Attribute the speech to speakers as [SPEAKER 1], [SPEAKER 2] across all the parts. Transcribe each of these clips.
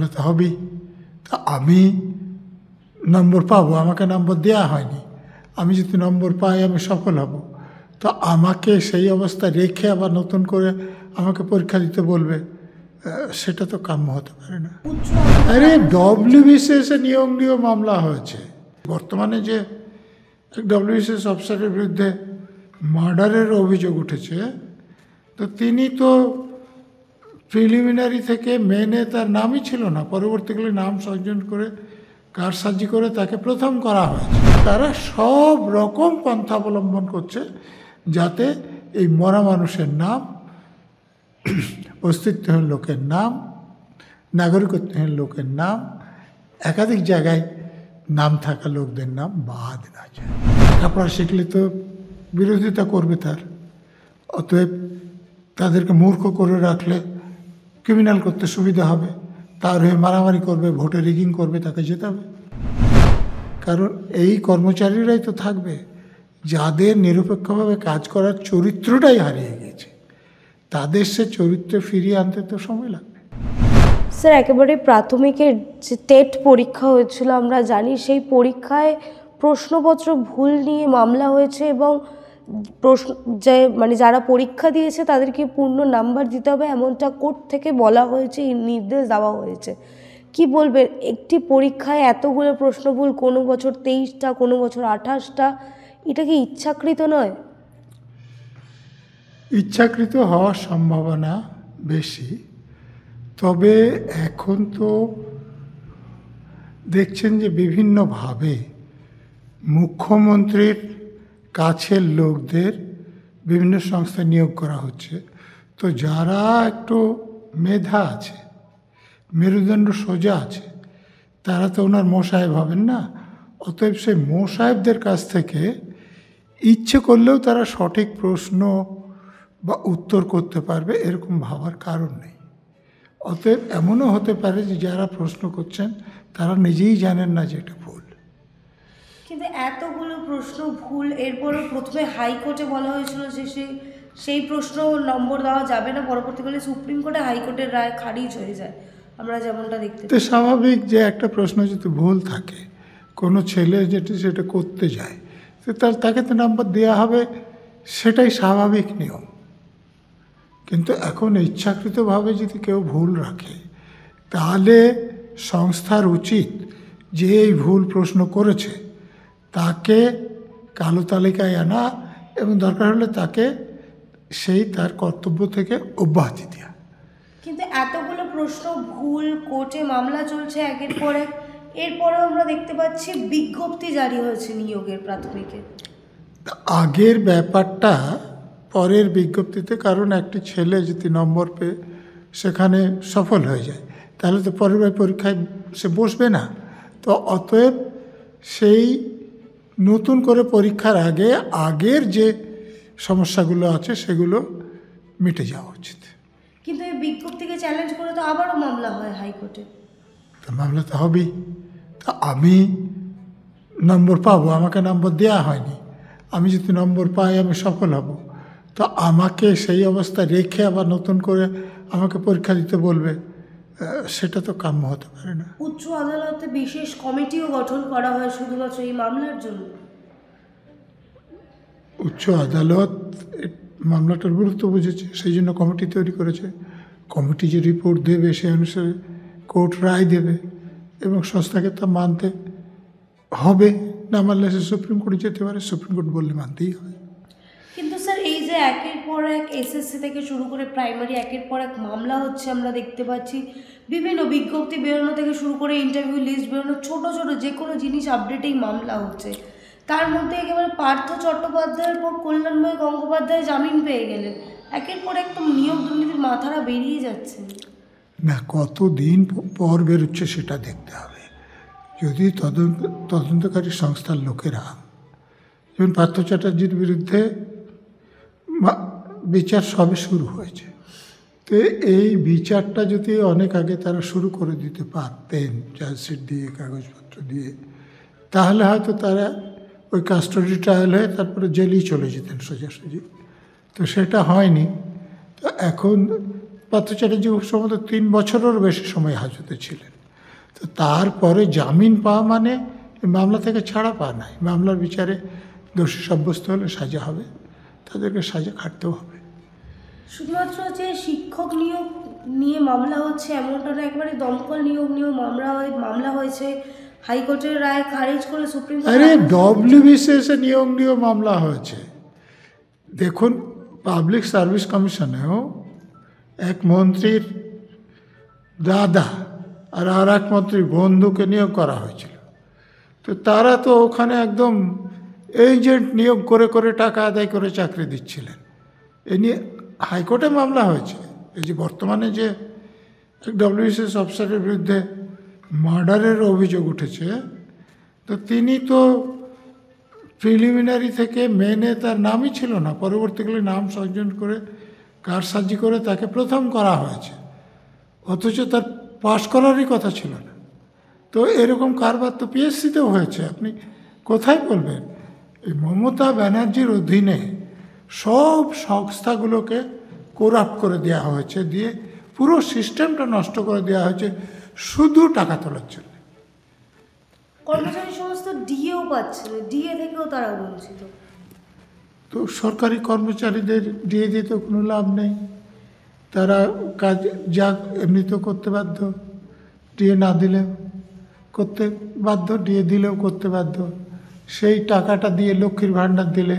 [SPEAKER 1] মামলা তো হবেই। তা আমি নম্বর পাবো, আমাকে নম্বর দেওয়া হয়নি, আমি যদি নম্বর পাই আমি সফল হব। তো আমাকে সেই অবস্থা রেখে আবার নতুন করে আমাকে পরীক্ষা দিতে বলবে, সেটা তো কাম্য হতে পারে না। আরে ডব্লিউবিসিএস নিয়োগ নিয়েও মামলা হয়েছে। বর্তমানে যে ডব্লিউবিসিএস অফিসারের বিরুদ্ধে মার্ডারের অভিযোগ উঠেছে, তো তিনি তো প্রিলিমিনারি থেকে মেনে তার নামই ছিল না, পরবর্তীকালে নাম সংযোজন করে কারসাজি করে তাকে প্রথম করা হয়েছে। তারা সব রকম পন্থা অবলম্বন করছে যাতে এই মরা মানুষের নাম, অস্তিত্বহীন লোকের নাম, নাগরিকত্বহীন লোকের নাম, একাধিক জায়গায় নাম থাকা লোকদের নাম বাদ না যায়। লেখাপড়া শিখলে তো বিরোধিতা করবে তার, অতএব তাদেরকে মূর্খ করে রাখলে ক্রিমিনাল করতে সুবিধা হবে, তার হয়ে মারামারি করবে, ভোটে রিগিং করবে, তাকে যেতে হবে। কারণ এই কর্মচারীরাই তো থাকবে যাদের নিরপেক্ষভাবে কাজ করার চরিত্রটাই হারিয়ে গেছে, তাদের সে চরিত্র ফিরিয়ে আনতে তো সময় লাগবে।
[SPEAKER 2] স্যার, একেবারে প্রাথমিকের যে টেট পরীক্ষা হয়েছিল আমরা জানি, সেই পরীক্ষায় প্রশ্নপত্র ভুল নিয়ে মামলা হয়েছে এবং যারা পরীক্ষা দিয়েছে তাদেরকে পূর্ণ নাম্বার দিতে হবে, এমনটা কোর্ট থেকে বলা হয়েছে, নির্দেশ দেওয়া হয়েছে। কি বলবেন, একটি পরীক্ষায় এতগুলো প্রশ্ন ভুল, কোনো বছর 23টা, কোনো বছর 28টা, এটা কি ইচ্ছাকৃত নয়?
[SPEAKER 1] ইচ্ছাকৃত হওয়ার সম্ভাবনা বেশি, তবে এখন তো দেখছেন যে বিভিন্নভাবে মুখ্যমন্ত্রীর কাছের লোকদের বিভিন্ন সংস্থায় নিয়োগ করা হচ্ছে। তো যারা একটু মেধা আছে, মেরুদণ্ড সোজা আছে, তারা তো ওনার মোসাহেব হবেন না। অতএব সেই মোসাহেবদের কাছ থেকে ইচ্ছে করলেও তারা সঠিক প্রশ্ন বা উত্তর করতে পারবে, এরকম ভাবার কারণ নেই। অতএব এমনও হতে পারে যে যারা প্রশ্ন করছেন তারা নিজেই জানেন না যে এটা ভুল।
[SPEAKER 2] কিন্তু এতগুলো প্রশ্ন ভুল, এরপরও প্রথমে হাইকোর্টে বলা হয়েছিল যে সেই প্রশ্ন নম্বর দেওয়া যাবে না, পরবর্তীকালে সুপ্রিম কোর্টে হাইকোর্টের রায় খারিজ হয়ে যায়, আমরা যেমনটা দেখতে পাই।
[SPEAKER 1] স্বাভাবিক যে একটা প্রশ্ন যদি ভুল থাকে, কোনো ছেলে যেটি সেটা করতে যায়, তো তাকে তো নাম্বার দেওয়া হবে, সেটাই স্বাভাবিক নিয়ম। কিন্তু এখন ইচ্ছাকৃতভাবে যদি কেউ ভুল রাখে, তাহলে সংস্থার উচিত যে এই ভুল প্রশ্ন করেছে তাকে কালো তালিকায় আনা এবং দরকার হলে তাকে তার কর্তব্য থেকে অব্যাহতি দেওয়া।
[SPEAKER 2] কিন্তু এতগুলো প্রশ্ন ভুল, কোর্টে মামলা চলছে একের পর এক, এরপরেও আমরা দেখতে পাচ্ছি বিজ্ঞপ্তি জারি হয়েছে নিয়োগের প্রাথমিকে।
[SPEAKER 1] আগের ব্যাপারটা পরের বিজ্ঞপ্তিতে, কারণ একটি ছেলে যদি নম্বর পেয়ে সেখানে সফল হয়ে যায়, তাহলে তো পরের পরীক্ষায় সে বসবে না। তো অতএব সেই নতুন করে পরীক্ষার আগে আগের যে সমস্যাগুলো আছে সেগুলো মিটে যাওয়া উচিত।
[SPEAKER 2] কিন্তু এই বিজ্ঞপ্তিকে চ্যালেঞ্জ করে তো আবারও মামলা হয় হাইকোর্টে।
[SPEAKER 1] তো মামলা তো হবেই। তা আমি নম্বর পাবো, আমাকে নম্বর দেওয়া হয়নি, আমি যদি নম্বর পাই আমি সফল হব। তো আমাকে সেই অবস্থা রেখে আবার নতুন করে আমাকে পরীক্ষা দিতে বলবে, সেটা তো কাম্য হতে পারে না।
[SPEAKER 2] উচ্চ আদালতে বিশেষ কমিটিও গঠন করা হয় শুধুমাত্র এই মামলার জন্য।
[SPEAKER 1] উচ্চ আদালত মামলাটার গুরুত্ব বুঝেছে, সেই জন্য কমিটি তৈরি করেছে। কমিটি যে রিপোর্ট দেবে সে অনুসারে কোর্ট রায় দেবে এবং সংস্থাকে তা মানতে হবে, না মানলে সে সুপ্রিম কোর্টে যেতে পারে, সুপ্রিম কোর্ট বললে মানতেই হবে।
[SPEAKER 2] কিন্তু স্যার, এই যে একের পর এক এসএসসি থেকে শুরু করে প্রাইমারি একের পর এক মামলা হচ্ছে, আমরা দেখতে পাচ্ছি বিভিন্ন বিজ্ঞপ্তি বেরোনো থেকে শুরু করে ইন্টারভিউ লিস্ট বেরোনো, ছোট ছোট যে কোনো জিনিস আপডেটেই মামলা হচ্ছে। তার মধ্যে একেবারে পার্থ চট্টোপাধ্যায়ের পর কল্যাণময় গঙ্গোপাধ্যায় জামিন পেয়ে গেলেন, একের পর একদম নিয়োগ দুর্নীতির মাথারা বেরিয়ে যাচ্ছে
[SPEAKER 1] না। কতদিন পর বেরোচ্ছে সেটা দেখতে হবে। যদি তদন্তকারী সংস্থার লোকেরা, যেমন পার্থ চ্যাটার্জির বিরুদ্ধে বিচার সবে শুরু হয়েছে, তো এই বিচারটা যদি অনেক আগে তারা শুরু করে দিতে পারতেন, চার্জশিট দিয়ে, কাগজপত্র দিয়ে, তাহলে হয়তো তারা ওই কাস্টডি ট্রায়াল হয়ে তারপরে জেলেই চলে যেতেন সোজাসুজি। তো সেটা হয়নি। তো এখন পার্থ চ্যাটার্জি সম্ভবত 3 বছরেরও বেশি সময় হাজতে ছিলেন। তো তারপরে জামিন পাওয়া মানে এই মামলা থেকে ছাড়া পাওয়া নাই। মামলার বিচারে দোষী সাব্যস্ত হলে সাজা হবে, তাদেরকে সাজা খাটতেও হবে।
[SPEAKER 2] শুধুমাত্র যে শিক্ষক নিয়োগ নিয়ে মামলা হচ্ছে এমনটা না, একেবারে দমকল নিয়োগ নিয়েও মামলা হয়েছে। হাইকোর্টের রায় খারিজ করে সুপ্রিম
[SPEAKER 1] আরে ডব্লিউবিসিএস নিয়োগ নিয়েও মামলা হয়েছে। দেখুন, পাবলিক সার্ভিস কমিশনেও এক মন্ত্রীর দাদা আর এক মন্ত্রীর বন্ধুকে নিয়োগ করা হয়েছিল। তো তারা তো ওখানে একদম এজেন্ট নিয়োগ করে করে টাকা আদায় করে চাকরি দিচ্ছিলেন। এ নিয়ে হাইকোর্টে মামলা হয়েছে। এই যে বর্তমানে যে ডব্লিউবিসিএস অফিসারের বিরুদ্ধে মার্ডারের অভিযোগ উঠেছে, তো তিনি তো প্রিলিমিনারি থেকে মেনে তার নামই ছিল না, পরবর্তীকালে নাম সংযোজন করে কারসাজি করে তাকে প্রথম করা হয়েছে, অথচ তার পাশ করারই কথা ছিল না। তো এরকম কারবার তো পিএসসিতেও হয়েছে। আপনি কোথায় বলবেন? এই মমতা ব্যানার্জির অধীনে সব সংস্থাগুলোকে করাপ্ট করে দেওয়া হয়েছে, দিয়ে পুরো সিস্টেমটা নষ্ট করে দেওয়া হয়েছে শুধু টাকা তোলার জন্য।
[SPEAKER 2] কর্মচারী সমস্ত ডিএও পাচ্ছে না, ডিএ থেকেও তারা বঞ্চিত।
[SPEAKER 1] তো সরকারি কর্মচারীদের দিয়ে দিতে কোনো লাভ নেই, তারা কাজ যা এমনিতেও করতে বাধ্য, ডিএ না দিলেও করতে বাধ্য, ডিএ দিলেও করতে বাধ্য। সেই টাকাটা দিয়ে লক্ষ্মীর ভাণ্ডার দিলে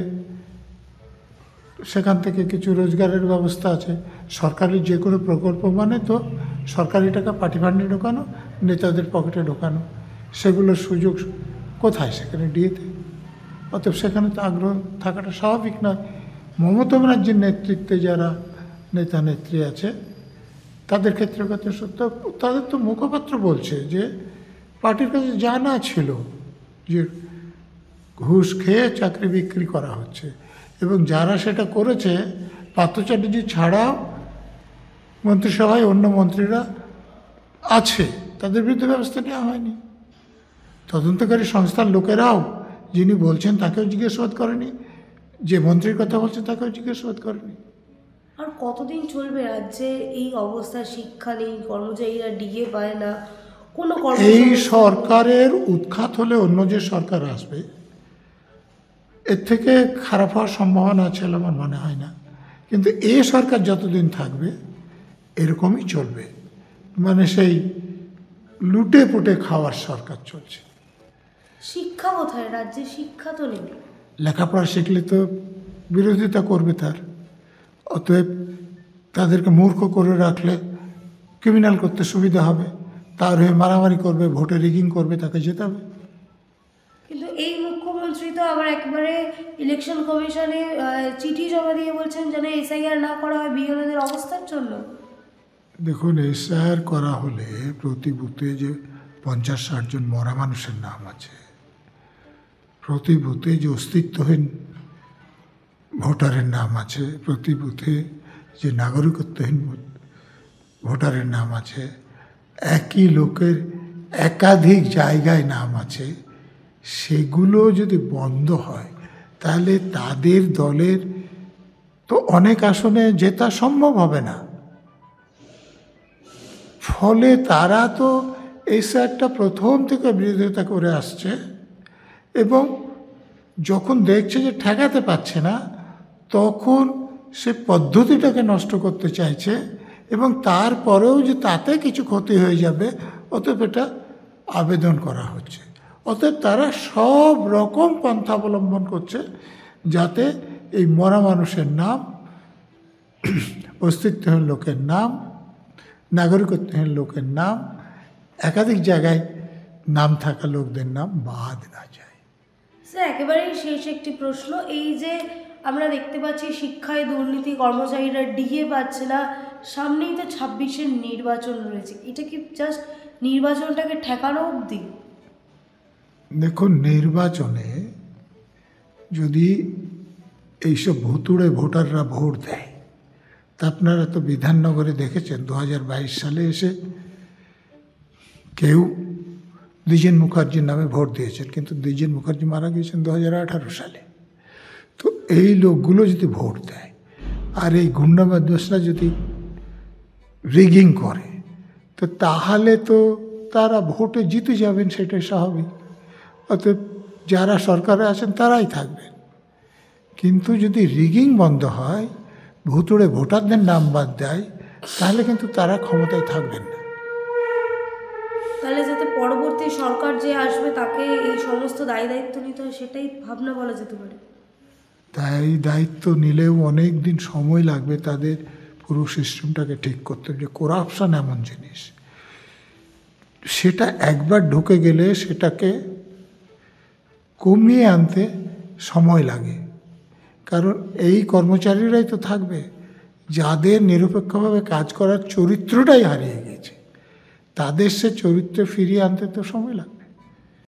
[SPEAKER 1] সেখান থেকে কিছু রোজগারের ব্যবস্থা আছে। সরকারি যে কোনো প্রকল্প মানে তো সরকারি টাকা পার্টি ফান্ডে ঢোকানো, নেতাদের পকেটে ঢোকানো, সেগুলোর সুযোগ কোথায়? সেখানে ডিএতে। অতএব সেখানে তো আগ্রহ থাকাটা স্বাভাবিক নয়। মমতা ব্যানার্জির নেতৃত্বে যারা নেতা নেত্রী আছে তাদের ক্ষেত্রে কথা সত্য, তাদের তো মুখপাত্র বলছে যে পার্টির কাছে জানা ছিল যে ঘুষ খেয়ে চাকরি বিক্রি করা হচ্ছে, এবং যারা সেটা করেছে পার্থ চ্যাটার্জি ছাড়াও মন্ত্রিসভায় অন্য মন্ত্রীরা আছে, তাদের বিরুদ্ধে ব্যবস্থা নেওয়া হয়নি। তদন্তকারী সংস্থার লোকেরাও যিনি বলছেন তাকেও জিজ্ঞাসাবাদ করেনি, যে মন্ত্রীর কথা বলছেন তাকেও জিজ্ঞাসাবাদ করেনি।
[SPEAKER 2] আর কতদিন চলবে রাজ্যে এই অবস্থা? শিক্ষা নেই, কর্মচারীরা ডিএ পায় না, কোনো
[SPEAKER 1] এই সরকারের উৎখাত হলে অন্য যে সরকার আসবে এর থেকে খারাপ হওয়ার সম্ভাবনা আছে আমার মনে হয় না। কিন্তু এই সরকার যতদিন থাকবে এরকমই চলবে, মানে সেই লুটে পুটে খাওয়ার সরকার চলছে।
[SPEAKER 2] শিক্ষা কোথায়? রাজ্যে শিক্ষা তো নেই।
[SPEAKER 1] লেখাপড়া শিখলে তো বিরোধিতা করবে তার, অতএব তাদেরকে মূর্খ করে রাখলে ক্রিমিনাল করতে সুবিধা হবে, তার হয়ে মারামারি করবে, ভোটে রিগিং করবে, তাকে যেতে হবে।
[SPEAKER 2] কিন্তু এই মুখ্যমন্ত্রী তো আবার একেবারে ইলেকশন কমিশনে চিঠি জমা দিয়ে বলছেন যেন এসআইআর না করা হয় বিএলওদের অবস্থার জন্য।
[SPEAKER 1] দেখুন, এসআইআর করা হলে প্রতি বুথে যে 50-60 জন মরা মানুষের নাম আছে, প্রতি বুথে যে অস্তিত্বহীন ভোটারের নাম আছে, প্রতি বুথে যে নাগরিকত্বহীন ভোটারের নাম আছে, একই লোকের একাধিক জায়গায় নাম আছে, সেগুলো যদি বন্ধ হয় তাহলে তাদের দলের তো অনেক আসনে জেতা সম্ভব হবে না। ফলে তারা তো এসআইআরটা প্রথম থেকে বিরোধিতা করে আসছে, এবং যখন দেখছে যে ঠেকাতে পারছে না তখন সে পদ্ধতিটাকে নষ্ট করতে চাইছে, এবং তারপরেও যে তাতে কিছু ক্ষতি হয়ে যাবে অতএব এটা আবেদন করা হচ্ছে। অতএব তারা সব রকম পন্থা অবলম্বন করছে যাতে এই মরা মানুষের নাম, অস্তিত্বহীন লোকের নাম, নাগরিকত্বহীন লোকের নাম, একাধিক জায়গায় নাম থাকা লোকদের নাম বাদ না যায়।
[SPEAKER 2] স্যার, একেবারেই শেষ একটি প্রশ্ন। এই যে আমরা দেখতে পাচ্ছি শিক্ষায় দুর্নীতি, কর্মচারীরা ডিএ পাচ্ছে না, সামনেই তো 26-এর নির্বাচন রয়েছে, এটা কি জাস্ট নির্বাচনটাকে ঠেকানো অবধি?
[SPEAKER 1] দেখুন, নির্বাচনে যদি এইসব ভুতুড়ে ভোটাররা ভোট দেয়, তা আপনারা তো বিধাননগরে দেখেছেন 2022 সালে এসে কেউ দ্বিজেন মুখার্জির নামে ভোট দিয়েছেন, কিন্তু দ্বিজেন মুখার্জি মারা গিয়েছেন 2018 সালে। তো এই লোকগুলো যদি ভোট দেয় আর এই গুন্ডা বদমাশরা যদি রিগিং করে, তো তাহলে তো তারা ভোটে জিতে যাবেন, সেটাই স্বাভাবিক। অতএব যারা সরকারে আছেন তারাই থাকবেন। কিন্তু যদি রিগিং বন্ধ হয়, ভুতুড়ে ভোটারদের নাম বাদ দেয়, তাহলে কিন্তু তারা ক্ষমতায় থাকবেন না।
[SPEAKER 2] তাহলে যাতে পরবর্তী সরকার যে আসবে তাকে এই সমস্ত দায় দায়িত্ব নিতে হয়, সেটাই ভাবনা বলা যেতে পারে।
[SPEAKER 1] তাই দায়িত্ব নিলেও অনেক দিন সময় লাগবে তাদের পুরো সিস্টেমটাকে ঠিক করতে। যে করাপশন এমন জিনিস, সেটা একবার ঢুকে গেলে সেটাকে কমিয়ে আনতে সময় লাগে। কারণ এই কর্মচারীরাই তো থাকবে যাদের নিরপেক্ষভাবে কাজ করার চরিত্রটাই হারিয়ে গেছে, তাদের সে চরিত্র ফিরিয়ে আনতে তো সময় লাগবে।